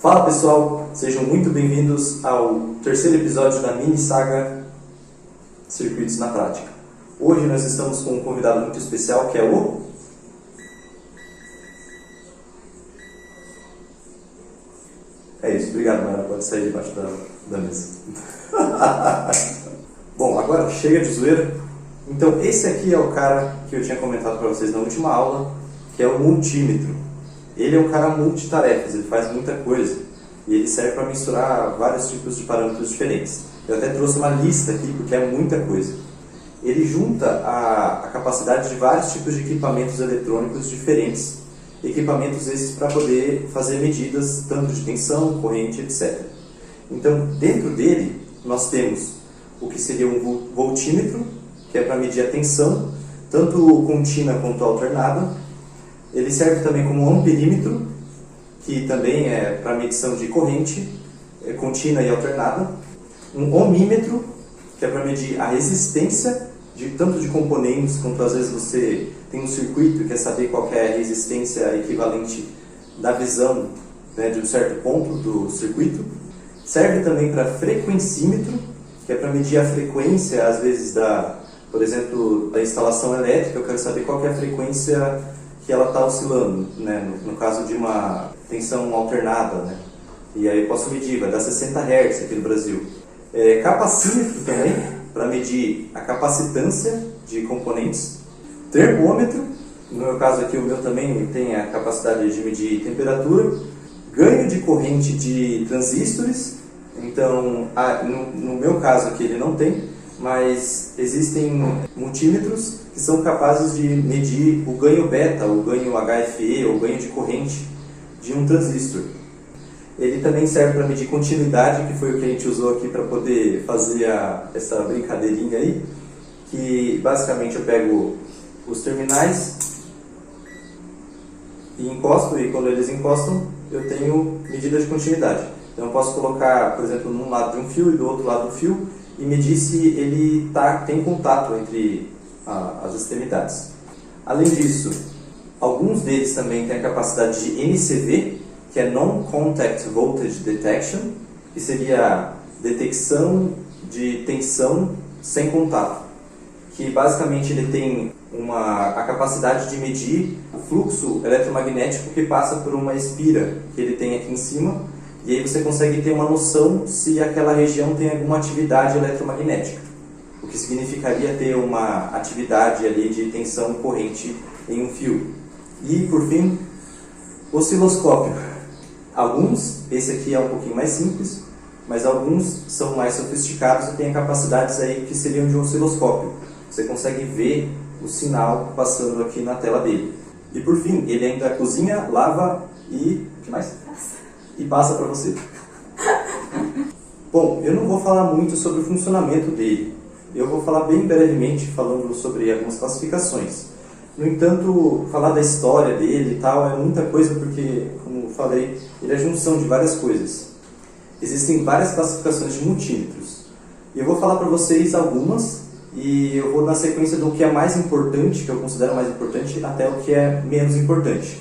Fala pessoal, sejam muito bem-vindos ao terceiro episódio da mini saga Circuitos na Prática. Hoje nós estamos com um convidado muito especial que é o... É isso, obrigado, Mara, pode sair debaixo da mesa. Bom, agora chega de zoeira. Então esse aqui é o cara que eu tinha comentado para vocês na última aula, que é o multímetro. Ele é um cara multitarefas, ele faz muita coisa e ele serve para misturar vários tipos de parâmetros diferentes. Eu até trouxe uma lista aqui porque é muita coisa. Ele junta a capacidade de vários tipos de equipamentos eletrônicos diferentes, equipamentos esses para poder fazer medidas tanto de tensão, corrente, etc. Então, dentro dele, nós temos o que seria um voltímetro, que é para medir a tensão, tanto contínua quanto alternada. Ele serve também como um amperímetro, que também é para medição de corrente, contínua e alternada. Um ohmímetro, que é para medir a resistência tanto de componentes, quanto às vezes você tem um circuito e quer saber qual que é a resistência equivalente da visão, né, de um certo ponto do circuito. Serve também para frequencímetro, que é para medir a frequência, às vezes, por exemplo, da instalação elétrica. Eu quero saber qual que é a frequência que ela está oscilando, né, no caso de uma tensão alternada, né? E aí eu posso medir, vai dar 60 Hz aqui no Brasil. Capacímetro também, para medir a capacitância de componentes. Termômetro, no meu caso aqui o meu também tem a capacidade de medir temperatura. Ganho de corrente de transistores, então no meu caso aqui ele não tem, mas existem multímetros que são capazes de medir o ganho beta, o ganho HFE, ou ganho de corrente de um transistor. Ele também serve para medir continuidade, que foi o que a gente usou aqui para poder fazer essa brincadeirinha aí, que basicamente eu pego os terminais e encosto, e quando eles encostam eu tenho medida de continuidade. Então eu posso colocar, por exemplo, num lado de um fio e do outro lado do fio e medir se ele tem contato entre as extremidades. Além disso, alguns deles também têm a capacidade de NCV, que é Non-Contact Voltage Detection, que seria a detecção de tensão sem contato, que basicamente ele tem a capacidade de medir o fluxo eletromagnético que passa por uma espira que ele tem aqui em cima, e aí você consegue ter uma noção se aquela região tem alguma atividade eletromagnética, o que significaria ter uma atividade ali de tensão e corrente em um fio. E, por fim, osciloscópio. Esse aqui é um pouquinho mais simples, mas alguns são mais sofisticados e têm capacidades aí que seriam de um osciloscópio. Você consegue ver o sinal passando aqui na tela dele. E, por fim, ele ainda cozinha, lava e... o que mais? E passa para você. Bom, eu não vou falar muito sobre o funcionamento dele. Eu vou falar bem brevemente, falando sobre algumas classificações. No entanto, falar da história dele e tal é muita coisa porque, como falei, ele é a junção de várias coisas. Existem várias classificações de multímetros. E eu vou falar para vocês algumas, e eu vou na sequência do que é mais importante, que eu considero mais importante, até o que é menos importante.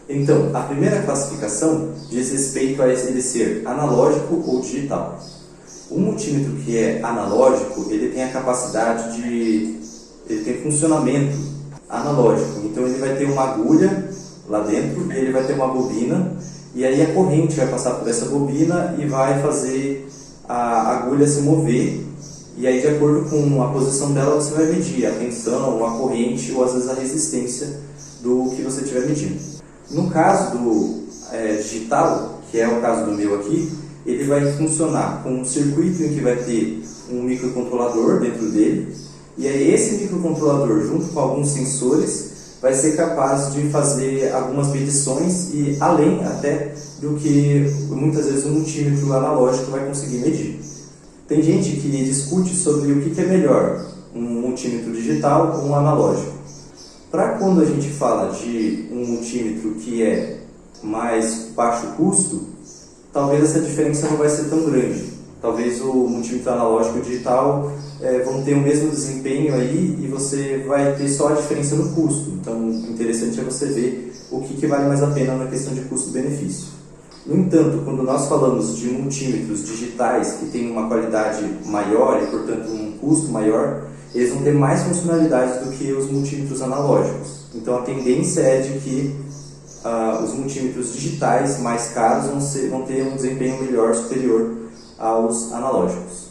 Então, a primeira classificação diz respeito a ele ser analógico ou digital. O multímetro que é analógico, ele tem a capacidade ele tem funcionamento analógico. Então ele vai ter uma agulha lá dentro, e ele vai ter uma bobina, e aí a corrente vai passar por essa bobina e vai fazer a agulha se mover, e aí de acordo com a posição dela você vai medir a tensão, a corrente ou às vezes a resistência do que você estiver medindo. No caso do digital, que é o caso do meu aqui, ele vai funcionar com um circuito em que vai ter um microcontrolador dentro dele, e aí esse microcontrolador, junto com alguns sensores, vai ser capaz de fazer algumas medições e além até do que muitas vezes um multímetro analógico vai conseguir medir. Tem gente que discute sobre o que é melhor, um multímetro digital ou um analógico. Para quando a gente fala de um multímetro que é mais baixo custo, talvez essa diferença não vai ser tão grande. Talvez o multímetro analógico e digital vão ter o mesmo desempenho aí e você vai ter só a diferença no custo. Então, o interessante é você ver o que vale mais a pena na questão de custo-benefício. No entanto, quando nós falamos de multímetros digitais que têm uma qualidade maior e, portanto, um custo maior, eles vão ter mais funcionalidades do que os multímetros analógicos. Então, a tendência é de que os multímetros digitais mais caros vão ter um desempenho melhor, superior aos analógicos.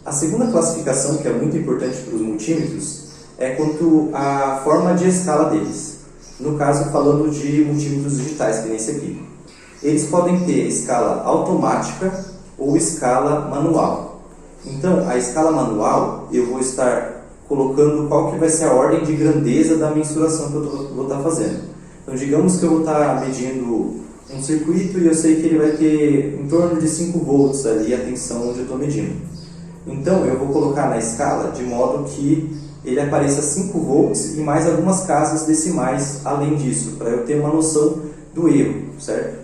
A segunda classificação, que é muito importante para os multímetros, é quanto à forma de escala deles. No caso, falando de multímetros digitais, que nem esse aqui. Eles podem ter escala automática ou escala manual. Então, a escala manual, eu vou estar colocando qual que vai ser a ordem de grandeza da mensuração que eu vou estar fazendo. Então, digamos que eu vou estar medindo um circuito e eu sei que ele vai ter em torno de 5 volts ali a tensão onde eu estou medindo. Então, eu vou colocar na escala de modo que ele apareça 5 volts e mais algumas casas decimais além disso, para eu ter uma noção do erro, certo?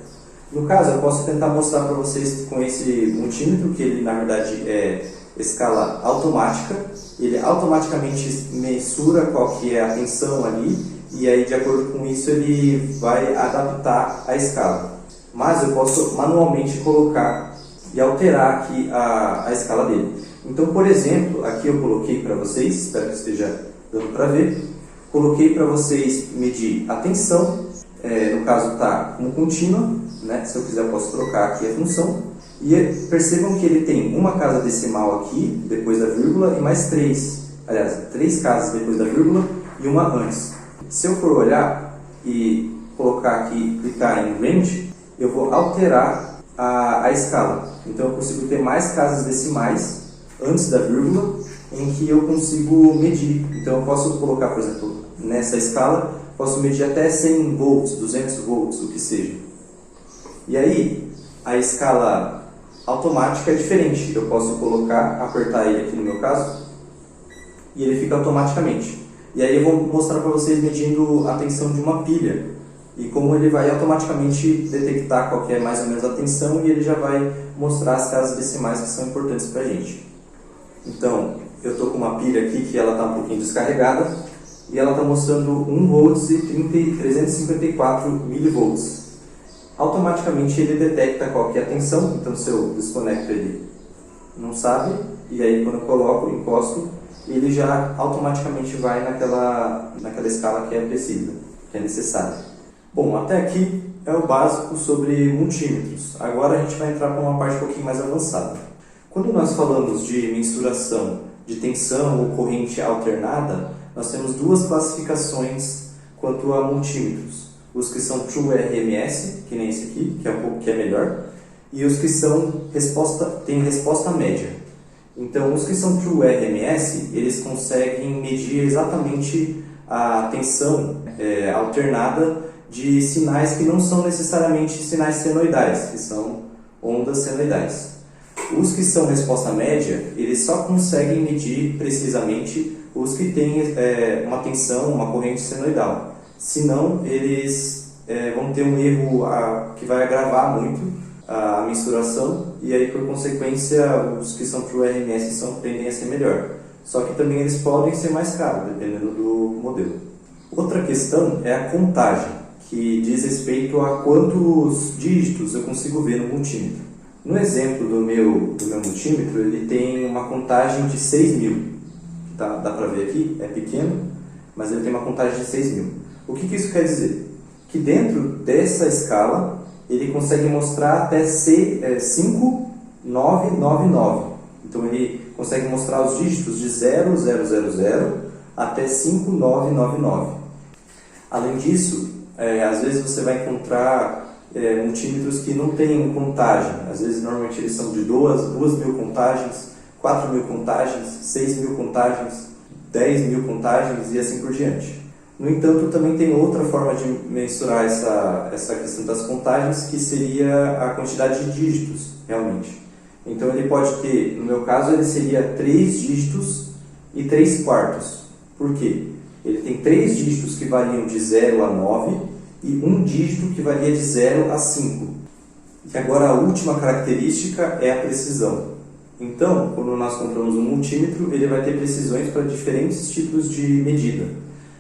No caso, eu posso tentar mostrar para vocês com esse multímetro, que ele na verdade é escala automática. Ele automaticamente mensura qual que é a tensão ali e aí de acordo com isso ele vai adaptar a escala. Mas eu posso manualmente colocar e alterar aqui a escala dele. Então, por exemplo, aqui eu coloquei para vocês, espero que esteja dando para ver, coloquei para vocês medir a tensão, no caso está como contínua, né? Se eu quiser eu posso trocar aqui a função. E percebam que ele tem uma casa decimal aqui, depois da vírgula, e mais 3. Aliás, 3 casas depois da vírgula e uma antes. Se eu for olhar e colocar aqui, clicar em range, eu vou alterar a escala. Então eu consigo ter mais casas decimais antes da vírgula em que eu consigo medir. Então eu posso colocar, por exemplo, nessa escala, posso medir até 100 volts, 200 volts, o que seja. E aí, a escala automática é diferente. Eu posso colocar, apertar ele aqui no meu caso, e ele fica automaticamente. E aí eu vou mostrar para vocês medindo a tensão de uma pilha e como ele vai automaticamente detectar qual que é mais ou menos a tensão e ele já vai mostrar as casas decimais que são importantes para a gente. Então, eu estou com uma pilha aqui que ela está um pouquinho descarregada e ela está mostrando 1 volts e 354 milivolts. Automaticamente ele detecta qual que é a tensão, então se eu desconecto ele não sabe, e aí quando eu coloco, encosto, ele já automaticamente vai naquela escala que é precisa, que é necessária. Bom, até aqui é o básico sobre multímetros. Agora a gente vai entrar para uma parte um pouquinho mais avançada. Quando nós falamos de mensuração de tensão ou corrente alternada, nós temos duas classificações quanto a multímetros. Os que são True RMS, que nem esse aqui, que é melhor, e os que têm resposta média. Então, os que são True RMS, eles conseguem medir exatamente a tensão alternada de sinais que não são necessariamente sinais senoidais, que são ondas senoidais. Os que são resposta média, eles só conseguem medir precisamente os que têm uma tensão, uma corrente senoidal. Senão, eles vão ter um erro que vai agravar muito a mensuração e aí, por consequência, os que são True RMS tendem a ser melhor. Só que também eles podem ser mais caros, dependendo do modelo. Outra questão é a contagem, que diz respeito a quantos dígitos eu consigo ver no multímetro. No exemplo do meu multímetro, ele tem uma contagem de 6.000. Dá para ver aqui, é pequeno, mas ele tem uma contagem de 6.000. O que isso quer dizer? Que dentro dessa escala, ele consegue mostrar até 5999. Então, ele consegue mostrar os dígitos de 0000 até 5999. Além disso, às vezes você vai encontrar multímetros que não têm contagem. Às vezes, normalmente, eles são de 2.000 contagens, 4.000 contagens, 6.000 contagens, 10.000 contagens e assim por diante. No entanto, também tem outra forma de mensurar essa questão das contagens, que seria a quantidade de dígitos, realmente. Então, ele pode ter, no meu caso, ele seria 3 dígitos e 3 quartos. Por quê? Ele tem 3 dígitos que variam de 0 a 9 e um dígito que varia de 0 a 5. E agora, a última característica é a precisão. Então, quando nós compramos um multímetro, ele vai ter precisões para diferentes tipos de medida.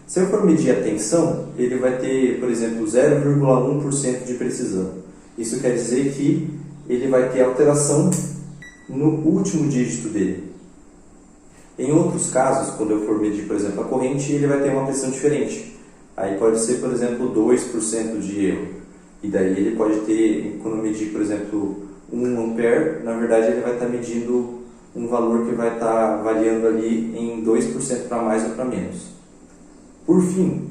Se eu for medir a tensão, ele vai ter, por exemplo, 0,1% de precisão. Isso quer dizer que ele vai ter alteração no último dígito dele. Em outros casos, quando eu for medir, por exemplo, a corrente, ele vai ter uma pressão diferente. Aí pode ser, por exemplo, 2% de erro. E daí ele pode ter, quando eu medir, por exemplo, 1 ampere, na verdade ele vai estar medindo um valor que vai estar variando ali em 2% para mais ou para menos. Por fim,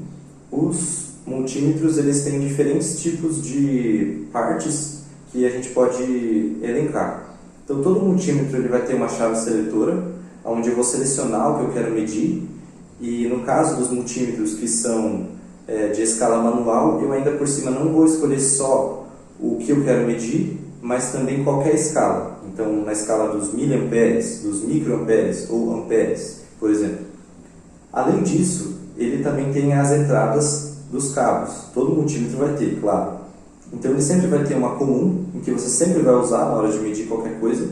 os multímetros eles têm diferentes tipos de partes que a gente pode elencar. Então todo multímetro ele vai ter uma chave seletora, onde eu vou selecionar o que eu quero medir, e no caso dos multímetros que são de escala manual, eu ainda por cima não vou escolher só o que eu quero medir, mas também qualquer escala. Então na escala dos miliamperes, dos microamperes ou amperes, por exemplo. Além disso, ele também tem as entradas dos cabos. Todo multímetro vai ter, claro. Então ele sempre vai ter uma comum, em que você sempre vai usar na hora de medir qualquer coisa,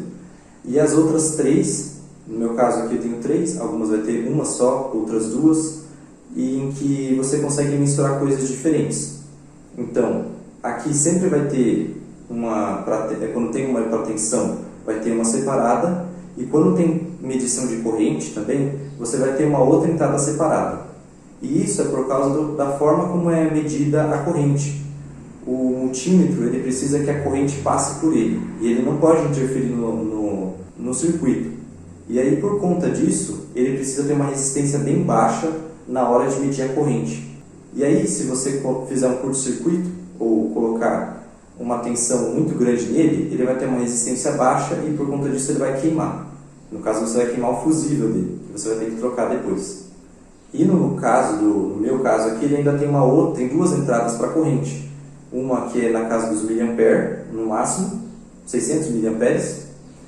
e as outras 3, no meu caso aqui eu tenho 3, algumas vai ter uma só, outras 2, e em que você consegue mensurar coisas diferentes. Então, aqui sempre vai ter quando tem uma para tensão, vai ter uma separada, e quando tem medição de corrente também, você vai ter uma outra entrada separada. E isso é por causa da forma como é medida a corrente. O multímetro ele precisa que a corrente passe por ele, e ele não pode interferir no circuito. E aí, por conta disso, ele precisa ter uma resistência bem baixa na hora de medir a corrente. E aí, se você fizer um curto-circuito, ou colocar uma tensão muito grande nele, ele vai ter uma resistência baixa e por conta disso ele vai queimar. No caso, você vai queimar o fusível dele, que você vai ter que trocar depois. E no meu caso aqui, ele ainda tem 2 entradas para corrente. Uma que é na casa dos miliampere, no máximo, 600 miliamperes,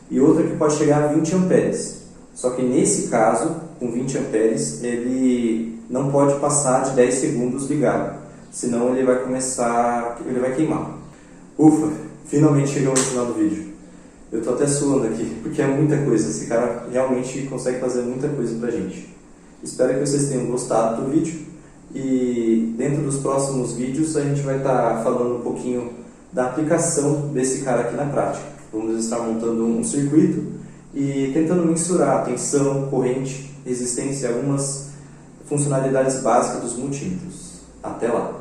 e outra que pode chegar a 20 amperes. Só que nesse caso, com 20 amperes, ele não pode passar de 10 segundos ligado, senão ele vai queimar. Ufa, finalmente chegamos no final do vídeo. Eu tô até suando aqui, porque é muita coisa. Esse cara realmente consegue fazer muita coisa pra gente. Espero que vocês tenham gostado do vídeo. E dentro dos próximos vídeos a gente vai estar falando um pouquinho da aplicação desse cara aqui na prática. Vamos estar montando um circuito e tentando mensurar a tensão, corrente, resistência e algumas funcionalidades básicas dos multímetros. Até lá!